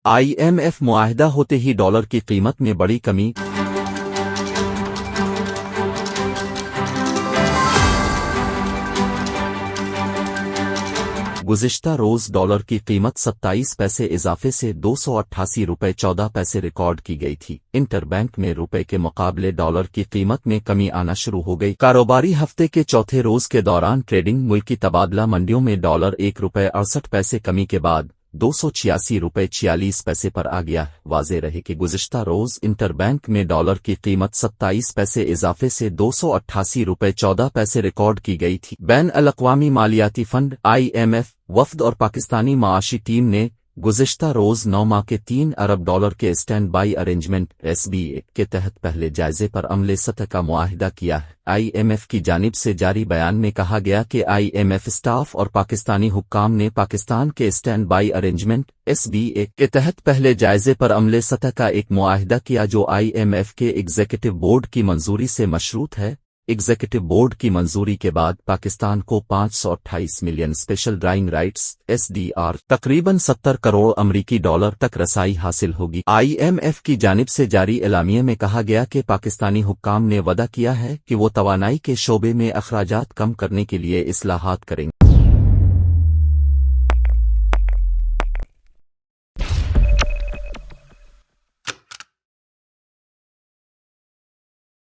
IMF मुआहदा होते ही dollar की कीमत में बड़ी कमी। गुज़िश्ता रोज़ डॉलर की कीमत 27 पैसे इजाफे से 288 रुपये 14 पैसे रिकॉर्ड की गई थी। इंटरबैंक में रुपए के मुकाबले डॉलर की कीमत में कमी आना शुरू हो गई। कारोबारी हफ्ते के चौथे रोज के दौरान ट्रेडिंग मुल्की तबादला मंडियों में डॉलर 1 रुपये 68 पैसे कमी के बाद 286 रुपये 46 पैसे पर आ गया। वाज़ेह रहे कि गुज़िश्ता रोज इंटरबैंक में डॉलर की कीमत 27 पैसे इजाफे से 288 रुपये 14 पैसे रिकॉर्ड की गई थी। बैन अल-अक़वामी मालियाती फंड IMF वफ़द और पाकिस्तानी माशी टीम ने गुज़िश्ता रोज 9 माह के 3 अरब डॉलर के स्टैंड बाई अरेंजमेंट SBA के तहत पहले जायजे पर अमले सतह का मुआहिदा किया है। IMF की जानिब से जारी बयान में कहा गया कि IMF स्टाफ और पाकिस्तानी हुक्काम ने पाकिस्तान के स्टैंड बाई अरेंजमेंट SBA के तहत पहले जायजे पर अमले सतह का एक मुआहिदा किया जो IMF के एग्जीक्यूटिव बोर्ड की मंजूरी से मशरूत है। एग्जीक्यूटिव बोर्ड की मंजूरी के बाद पाकिस्तान को 528 million special drawing rights SDR तकरीबन 70 करोड़ अमरीकी डॉलर तक रसाई हासिल होगी। IMF की जानिब से जारी एलामिया में कहा गया कि पाकिस्तानी हुक्काम ने वादा किया है कि वो तवानाई के शोबे में अखराजात कम करने के लिए इस्लाहात करेंगे।